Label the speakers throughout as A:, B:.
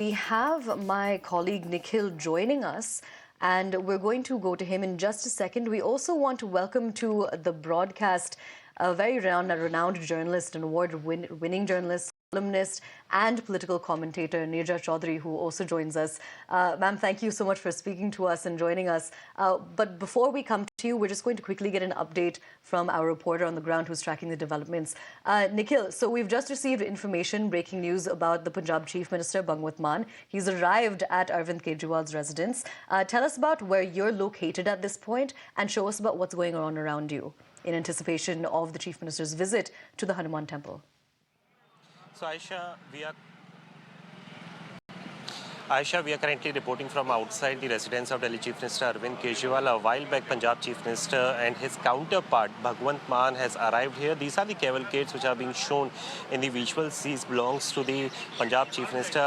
A: We have my colleague Nikhil joining us, and we're going to go to him in just a second. We also want to welcome to the broadcast a very renowned journalist and award-winning journalist, columnist, and political commentator, Neerja Chowdhury, who also joins us. Ma'am, thank you so much for speaking to us and joining us. But before we come to you, we're just going to quickly get an update from our reporter on the ground who's tracking the developments. Nikhil, so we've just received information, breaking news about the Punjab Chief Minister, Bhagwant Mann. He's arrived at Arvind Kejriwal's residence. Tell us about where you're located at this point and show us about what's going on around you in anticipation of the Chief Minister's visit to the Hanuman Temple.
B: So Aayesha, we are currently reporting from outside the residence of Delhi Chief Minister Arvind Kejriwal. A while back, Punjab Chief Minister and his counterpart, Bhagwant Mann, has arrived here. These are the cavalcades which are being shown in the visuals. These belongs to the Punjab Chief Minister,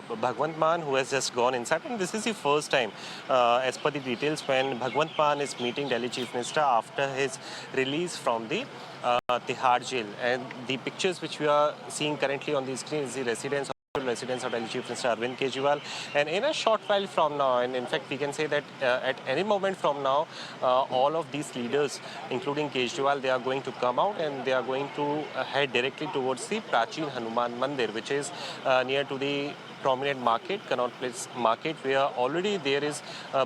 B: Bhagwant Mann, who has just gone inside. And this is the first time, as per the details, when Bhagwant Mann is meeting Delhi Chief Minister after his release from the Tihar jail. And the pictures which we are seeing currently on the screen is the residence of Delhi Chief Minister Arvind Kejriwal. And in a short while from now, and in fact we can say that at any moment from now, all of these leaders, including Kejriwal, they are going to come out and they are going to head directly towards the Prachin Hanuman Mandir, which is near to the prominent market, Connaught Place market, where already there is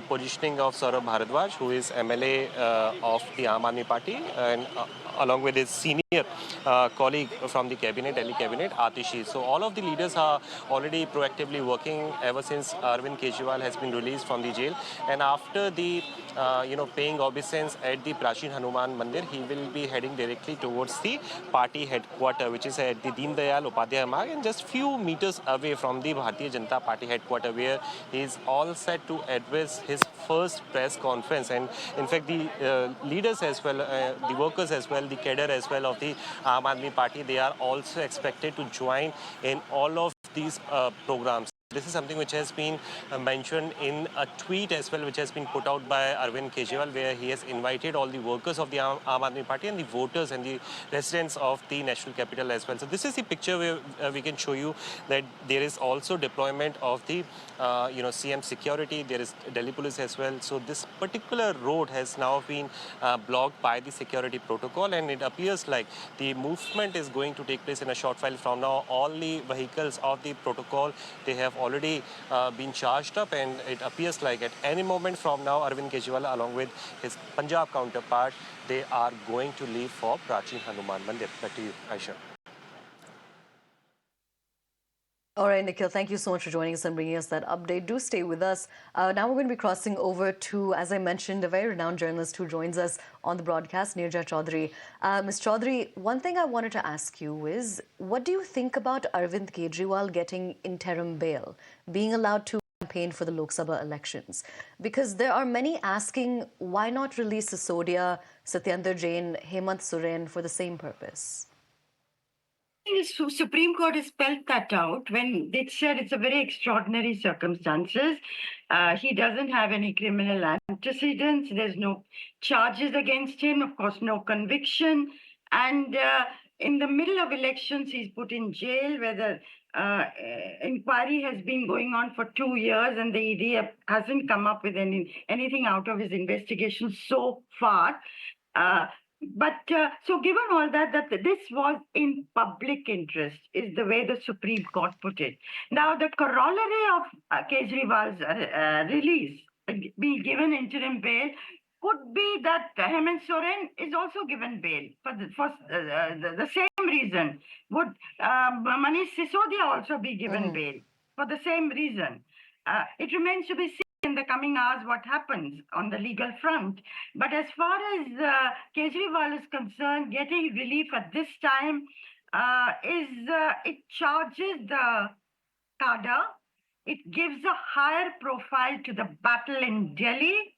B: positioning of Saurabh Bharadwaj, who is MLA of the Aam Aadmi Party, and along with his senior colleague from the cabinet, Delhi cabinet, Atishi. So all of the leaders are already proactively working ever since Arvind Kejriwal has been released from the jail. And after the, paying obeisance at the Prachin Hanuman Mandir, he will be heading directly towards the party headquarters, which is at the Deen Dayal Upadhyay Marg, and just few meters away from the Bharatiya Janata Party headquarters, where he is all set to address his first press conference. And in fact, the leaders as well, the workers as well, the cadre as well of the Aam Aadmi Party, they are also expected to join in all of these programs. This is something which has been mentioned in a tweet as well, which has been put out by Arvind Kejriwal, where he has invited all the workers of the Aam Aadmi Party and the voters and the residents of the national capital as well. So this is the picture where we can show you that there is also deployment of the, CM security. There is Delhi police as well. So this particular road has now been blocked by the security protocol, and it appears like the movement is going to take place in a short while from now. All the vehicles of the protocol, they have already been charged up, and it appears like at any moment from now, Arvind Kejriwal, along with his Punjab counterpart, they are going to leave for Prachin Hanuman Mandir. Back to you, Aayesha.
A: All right, Nikhil, thank you so much for joining us and bringing us that update. Do stay with us. Now we're going to be crossing over to, as I mentioned, a very renowned journalist who joins us on the broadcast, Neerja Chowdhury. Ms. Chowdhury, one thing I wanted to ask you is, what do you think about Arvind Kejriwal getting interim bail, being allowed to campaign for the Lok Sabha elections? Because there are many asking, why not release Sisodia, Satyendra Jain, Hemant Soren for the same purpose?
C: The Supreme Court has spelled that out when they said it's a very extraordinary circumstances. He doesn't have any criminal antecedents. There's no charges against him, of course, no conviction. And in the middle of elections, he's put in jail where the inquiry has been going on for 2 years, and the ED hasn't come up with anything out of his investigation so far. So given all that this was in public interest is the way the Supreme Court put it. Now, the corollary of Kejriwal's release, be given interim bail, could be that Hemant Soren is also given bail for the same reason. Would Manish Sisodia also be given bail for the same reason? It remains to be seen in the coming hours what happens on the legal front. But as far as Kejriwal is concerned, getting relief at this time it charges the cadre. It gives a higher profile to the battle in Delhi,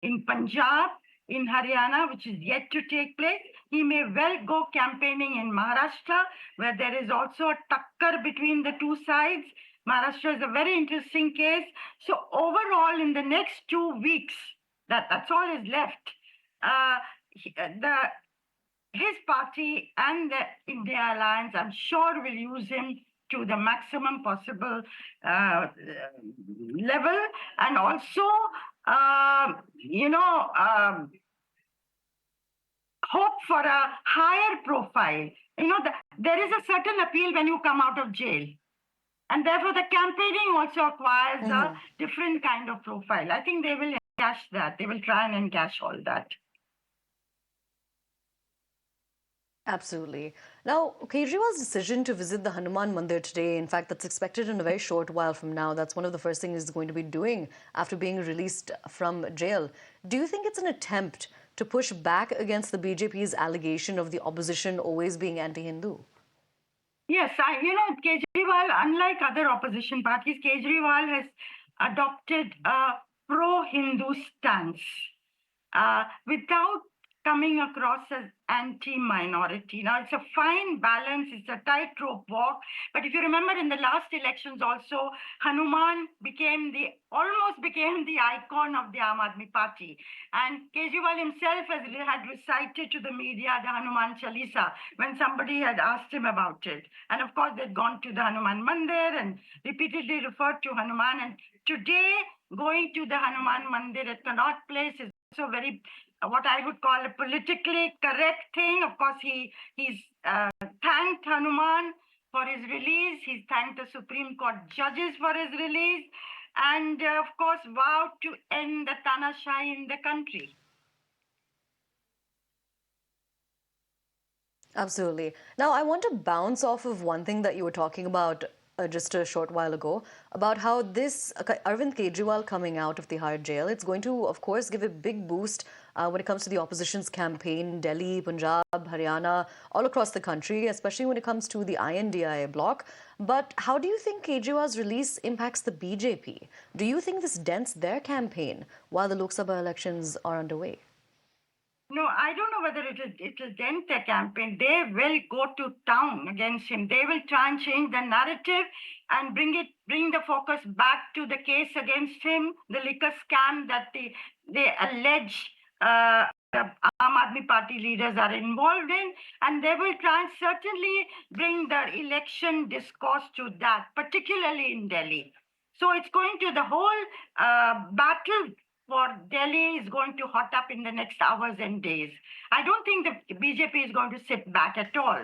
C: in Punjab, in Haryana, which is yet to take place. He may well go campaigning in Maharashtra, where there is also a takkar between the two sides. Maharashtra is a very interesting case. So overall, in the next 2 weeks, that's all is left. His party and the India Alliance, I'm sure, will use him to the maximum possible level, and also, you know, hope for a higher profile. You know, there is a certain appeal when you come out of jail. And therefore, the campaigning also acquires a different kind of profile. I think they will encash that. They will try and encash all that.
A: Absolutely. Now, Kejriwal's decision to visit the Hanuman Mandir today, in fact, that's expected in a very short while from now. That's one of the first things he's going to be doing after being released from jail. Do you think it's an attempt to push back against the BJP's allegation of the opposition always being anti-Hindu?
C: Yes, Kejriwal, unlike other opposition parties, Kejriwal has adopted a pro-Hindu stance without coming across as anti-minority. Now, it's a fine balance, it's a tightrope walk. But if you remember in the last elections also, Hanuman almost became the icon of the Aam Aadmi Party. And Kejriwal himself had recited to the media the Hanuman Chalisa when somebody had asked him about it. And of course, they'd gone to the Hanuman Mandir and repeatedly referred to Hanuman. And today, going to the Hanuman Mandir at Connaught Place is also very what I would call a politically correct thing. Of course, he's thanked Hanuman for his release. He's thanked the Supreme Court judges for his release. And of course, vowed to end the Tanashai in the country.
A: Absolutely. Now, I want to bounce off of one thing that you were talking about just a short while ago, about how this Arvind Kejriwal coming out of the Tihar jail, it's going to, of course, give a big boost when it comes to the opposition's campaign in Delhi, Punjab, Haryana, all across the country, especially when it comes to the INDIA bloc. But how do you think Kejriwal's release impacts the BJP? Do you think this dents their campaign while the Lok Sabha elections are underway?
C: No, I don't know whether it will dent their campaign. They will go to town against him. They will try and change the narrative and bring the focus back to the case against him, the liquor scam that they allege the Aam Aadmi Party leaders are involved in, and they will try and certainly bring the election discourse to that, particularly in Delhi. So it's going to the whole battle for Delhi is going to hot up in the next hours and days. I don't think the BJP is going to sit back at all.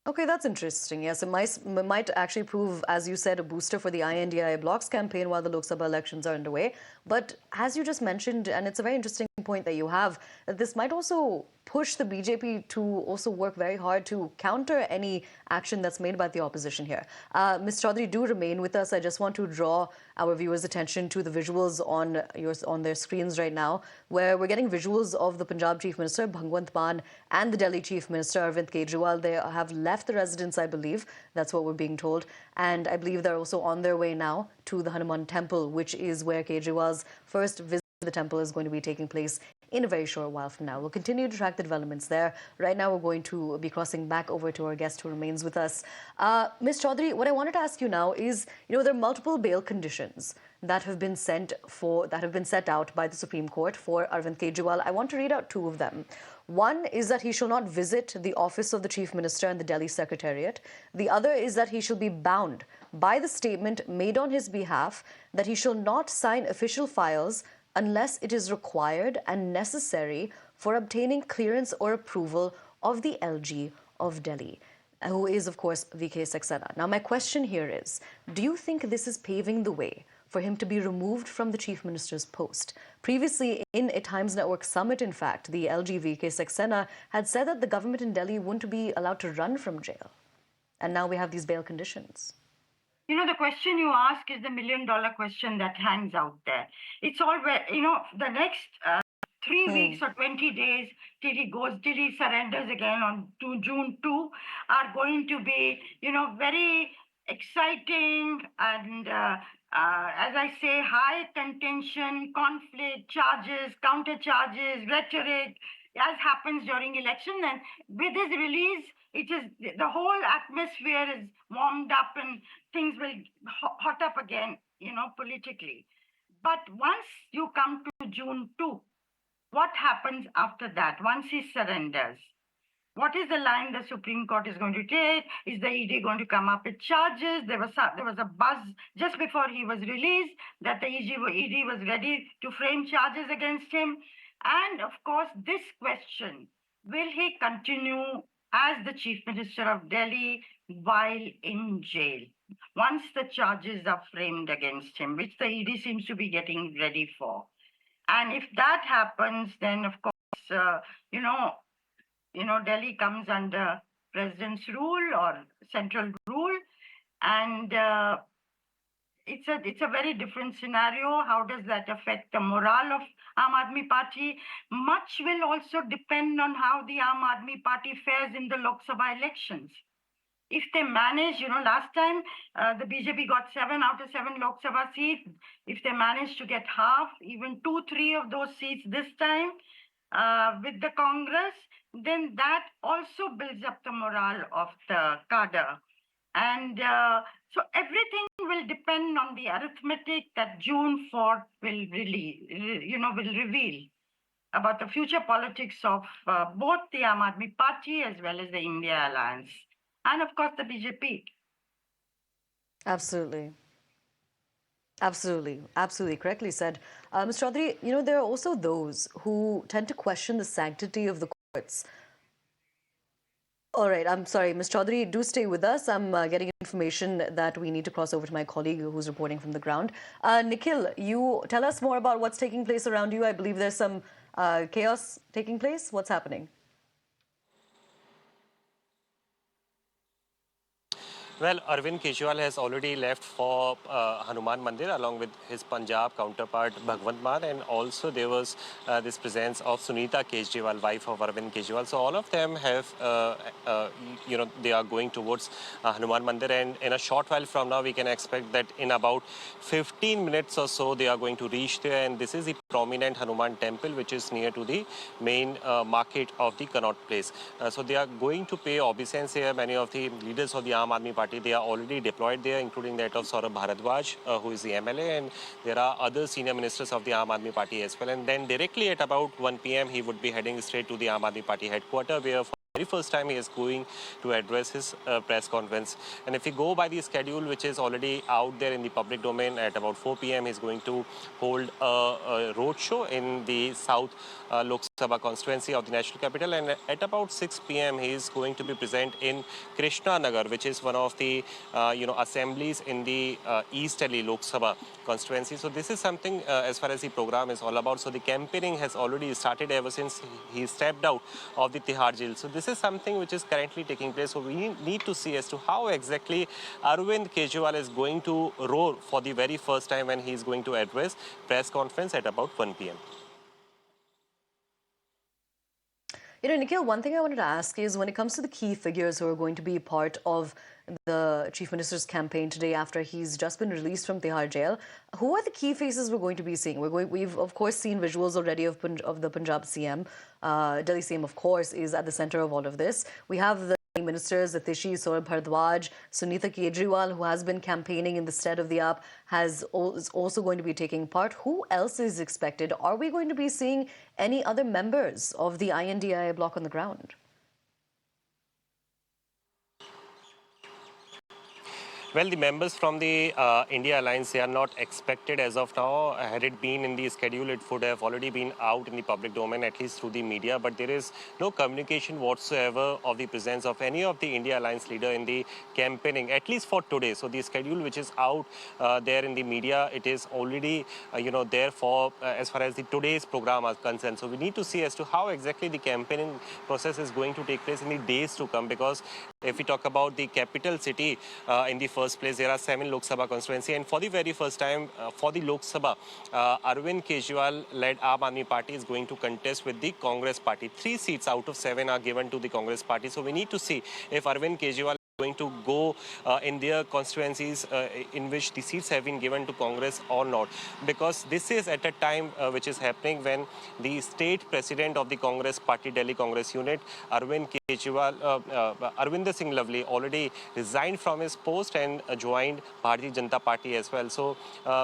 A: Okay, that's interesting. Yes, it might actually prove, as you said, a booster for the INDIA bloc's campaign while the Lok Sabha elections are underway. But as you just mentioned, and it's a very interesting point that you have, that this might also push the BJP to also work very hard to counter any action that's made by the opposition here. Ms. Chowdhury, do remain with us. I just want to draw our viewers' attention to the visuals on their screens right now, where we're getting visuals of the Punjab Chief Minister, Bhagwant Mann, and the Delhi Chief Minister, Arvind Kejriwal. They have left the residence, I believe. That's what we're being told. And I believe they're also on their way now to the Hanuman Temple, which is where Kejriwal's first visit to the temple is going to be taking place in a very short while from now. We'll continue to track the developments there. Right now, we're going to be crossing back over to our guest who remains with us. Ms. Chowdhury, what I wanted to ask you now is, there are multiple bail conditions that have been set out by the Supreme Court for Arvind Kejriwal. I want to read out two of them. One is that he shall not visit the office of the Chief Minister and the Delhi Secretariat. The other is that he shall be bound by the statement made on his behalf that he shall not sign official files unless it is required and necessary for obtaining clearance or approval of the LG of Delhi, who is, of course, VK Saxena. Now, my question here is, do you think this is paving the way for him to be removed from the Chief Minister's post? Previously, in a Times Network summit, in fact, the LG VK Saxena had said that the government in Delhi wouldn't be allowed to run from jail. And now we have these bail conditions.
C: The question you ask is the million-dollar question that hangs out there. It's all where, the next 3 weeks or 20 days till he surrenders again on June 2 are going to be, very exciting and, as I say, high contention, conflict, charges, counter charges, rhetoric, as happens during election. And with his release, the whole atmosphere is warmed up and things will hot up again, politically. But once you come to June 2, what happens after that, once he surrenders? What is the line the Supreme Court is going to take? Is the ED going to come up with charges? There was a buzz just before he was released that the ED was ready to frame charges against him. And of course, this question, will he continue as the Chief Minister of Delhi while in jail? Once the charges are framed against him, which the ED seems to be getting ready for. And if that happens, then of course, Delhi comes under president's rule or central rule, and it's a very different scenario. How does that affect the morale of Aam Aadmi Party? Much will also depend on how the Aam Aadmi Party fares in the Lok Sabha elections. If they manage, last time the BJP got 7 out of 7 Lok Sabha seats. If they manage to get half, even 2-3 of those seats this time with the Congress, then that also builds up the morale of the cadre. And so everything will depend on the arithmetic that June 4th will reveal about the future politics of both the Aam Aadmi Party as well as the India Alliance. And of course, the BJP.
A: Absolutely. Absolutely. Absolutely. Correctly said. Ms. Chowdhury, there are also those who tend to question the sanctity of the courts. All right. I'm sorry, Ms. Chowdhury, do stay with us. I'm getting information that we need to cross over to my colleague who's reporting from the ground. Nikhil, you tell us more about what's taking place around you. I believe there's some chaos taking place. What's happening?
B: Well, Arvind Kejriwal has already left for Hanuman Mandir along with his Punjab counterpart Bhagwant Mann, and also there was this presence of Sunita Kejriwal, wife of Arvind Kejriwal. So all of them have, they are going towards Hanuman Mandir, and in a short while from now we can expect that in about 15 minutes or so they are going to reach there, and this is the prominent Hanuman temple which is near to the main market of the Connaught Place. So they are going to pay obeisance here. Many of the leaders of the Aam Aadmi Party, they are already deployed there, including that of Saurabh Bharadwaj, who is the MLA, and there are other senior ministers of the Aam Aadmi Party as well. And then directly at about 1 p.m. he would be heading straight to the Aam Aadmi Party headquarters, where for the very first time he is going to address his press conference. And if we go by the schedule, which is already out there in the public domain, at about 4 p.m. he is going to hold a roadshow in the South Lok Sabha constituency of the national capital, and at about 6 p.m. he is going to be present in Krishna Nagar, which is one of the assemblies in the East Delhi Lok Sabha constituency. So this is something as far as the program is all about. So the campaigning has already started ever since he stepped out of the Tihar jail. So this is something which is currently taking place. So we need to see as to how exactly Arvind Kejriwal is going to roar for the very first time when he is going to address press conference at about 1 p.m.
A: Nikhil, one thing I wanted to ask is when it comes to the key figures who are going to be part of the Chief Minister's campaign today after he's just been released from Tihar jail, who are the key faces we're going to be seeing? We've of course seen visuals already of the Punjab CM. Delhi CM, of course, is at the center of all of this. We have the ministers, Atishi, Saurabh Bharadwaj, Sunita Kejriwal, who has been campaigning in the stead of the AAP, is also going to be taking part. Who else is expected? Are we going to be seeing any other members of the INDIA bloc on the ground?
B: Well, the members from the India Alliance, they are not expected as of now. Had it been in the schedule, it would have already been out in the public domain, at least through the media. But there is no communication whatsoever of the presence of any of the India Alliance leader in the campaigning, at least for today. So the schedule which is out there in the media, it is already, there for as far as the today's program is concerned. So we need to see as to how exactly the campaigning process is going to take place in the days to come, because if we talk about the capital city in the first place, there are 7 Lok Sabha constituency, and for the very first time for the Lok Sabha, Arvind Kejriwal-led Aam Aadmi Party is going to contest with the Congress Party. 3 seats out of 7 are given to the Congress Party. So we need to see if Arvind Kejriwal going to go in their constituencies in which the seats have been given to Congress or not, because this is at a time which is happening when the state president of the Congress Party, Delhi Congress unit, Arvind Kejriwal, Arvind Singh Lovely already resigned from his post and joined Bharatiya Janata Party as well. So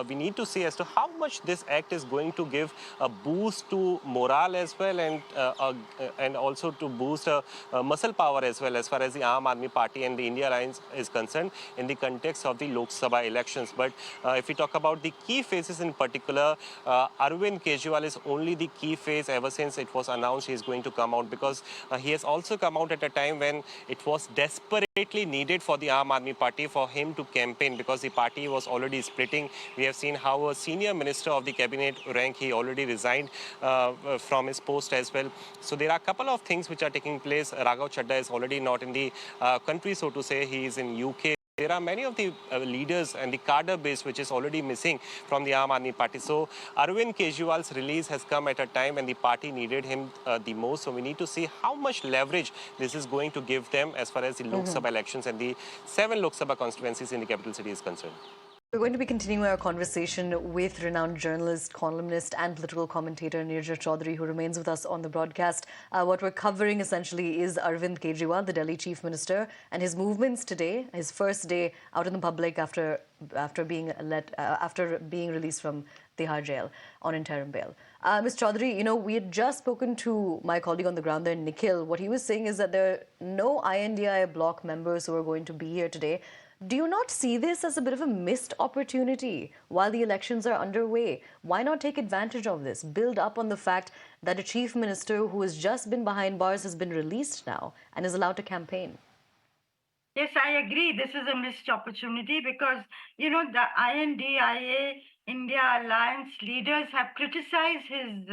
B: we need to see as to how much this act is going to give a boost to morale as well, and also to boost muscle power as well, as far as the Aam Aadmi Party and the India Alliance is concerned in the context of the Lok Sabha elections. But if we talk about the key faces in particular, Arvind Kejriwal is only the key face ever since it was announced he is going to come out, because he has also come out at a time when it was desperately needed for the Aam Aadmi Party for him to campaign, because the party was already splitting. We have seen how a senior minister of the cabinet rank, he already resigned from his post as well. So there are a couple of things which are taking place. Raghav Chadha is already not in the country, so to say. He is in UK. There are many of the leaders and the cadre base which is already missing from the Aam Aadmi Party. So Arvind Kejriwal's release has come at a time when the party needed him the most. So we need to see how much leverage this is going to give them as far as the Lok Sabha elections and the 7 Lok Sabha constituencies in the capital city is concerned.
A: We're going to be continuing our conversation with renowned journalist, columnist, and political commentator Neerja Chowdhury, who remains with us on the broadcast. What we're covering essentially is Arvind Kejriwal, the Delhi Chief Minister, and his movements today, his first day out in the public after being released from Tihar jail on interim bail. Ms. Chowdhury, we had just spoken to my colleague on the ground there, Nikhil. What he was saying is that there are no INDI bloc members who are going to be here today. Do you not see this as a bit of a missed opportunity while the elections are underway? Why not take advantage of this? Build up on the fact that a chief minister who has just been behind bars has been released now and is allowed to campaign.
C: Yes, I agree. This is a missed opportunity because, the INDIA, India Alliance leaders have criticized his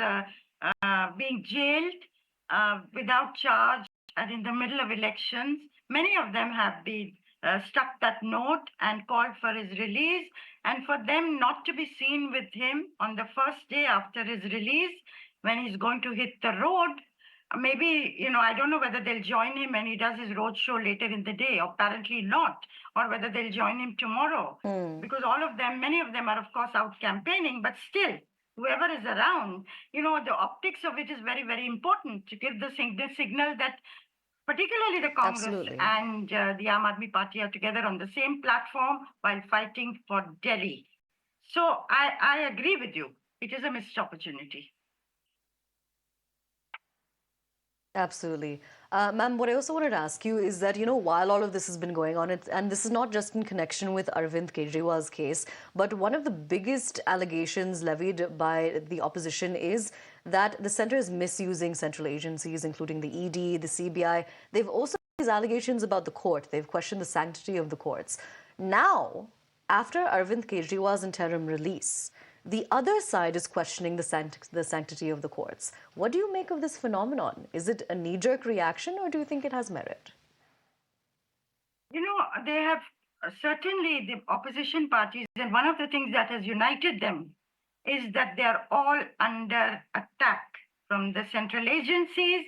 C: being jailed without charge and in the middle of elections. Many of them have been stuck that note and called for his release. And for them not to be seen with him on the first day after his release, when he's going to hit the road, maybe, I don't know whether they'll join him when he does his roadshow later in the day, apparently not, or whether they'll join him tomorrow. Because many of them are, of course, out campaigning, but still, whoever is around, the optics of it is very, very important to give the signal that particularly the Congress
A: Absolutely.
C: and the Aam Aadmi Party are together on the same platform while fighting for Delhi. So I agree with you. It is a missed opportunity.
A: Absolutely. Ma'am, what I also wanted to ask you is that, while all of this has been going on, and this is not just in connection with Arvind Kejriwal's case, but one of the biggest allegations levied by the opposition is that the center is misusing central agencies, including the ED, the CBI. They've also these allegations about the court. They've questioned the sanctity of the courts. Now, after Arvind Kejriwal's interim release, the other side is questioning the sanctity of the courts. What do you make of this phenomenon? Is it a knee-jerk reaction, or do you think it has merit?
C: They have certainly the opposition parties, and one of the things that has united them is that they are all under attack from the central agencies.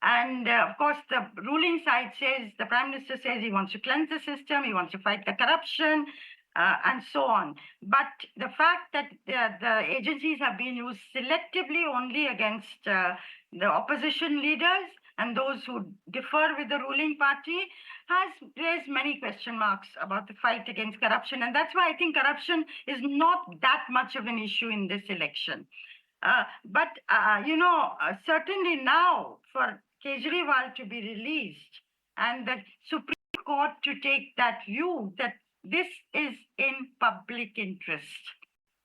C: And of course, the ruling side says, the Prime Minister says he wants to cleanse the system, he wants to fight the corruption, and so on. But the fact that the agencies have been used selectively only against the opposition leaders and those who differ with the ruling party has raised many question marks about the fight against corruption. And that's why I think corruption is not that much of an issue in this election. But certainly now for Kejriwal to be released and the Supreme Court to take that view that this is in public interest,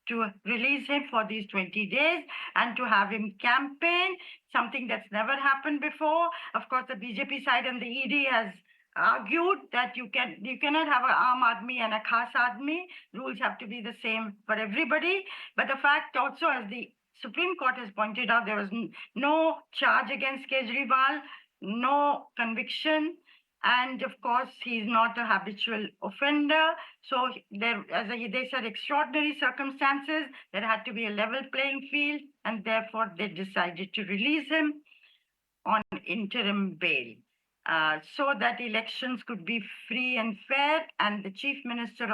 C: to release him for these 20 days and to have him campaign, something that's never happened before. Of course, the BJP side and the ED has argued that you cannot have an Aam Aadmi and a Khas Aadmi. Rules have to be the same for everybody. But the fact also, as the Supreme Court has pointed out, there was no charge against Kejriwal, no conviction. And of course, he's not a habitual offender. So they said, extraordinary circumstances, there had to be a level playing field, and therefore they decided to release him on interim bail so that elections could be free and fair, and the chief minister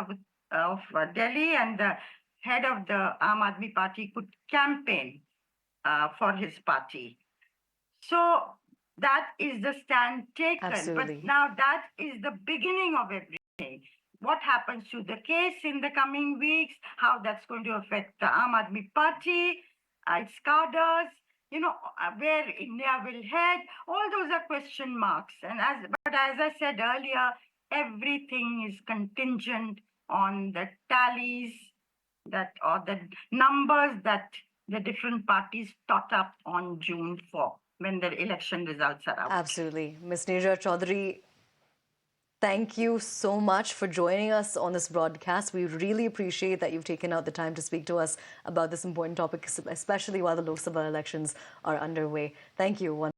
C: of Delhi and the head of the Aam Aadmi Party could campaign for his party. So That is the stand taken.
A: Absolutely.
C: But now that is the beginning of everything. What happens to the case in the coming weeks, how that's going to affect the Aam Aadmi Party, its cadres, where India will head, all those are question marks. But as I said earlier, everything is contingent on the tallies or the numbers that the different parties tot up on June 4 when the election results are out.
A: Absolutely. Ms. Neerja Chowdhury, thank you so much for joining us on this broadcast. We really appreciate that you've taken out the time to speak to us about this important topic, especially while the Lok Sabha elections are underway. Thank you.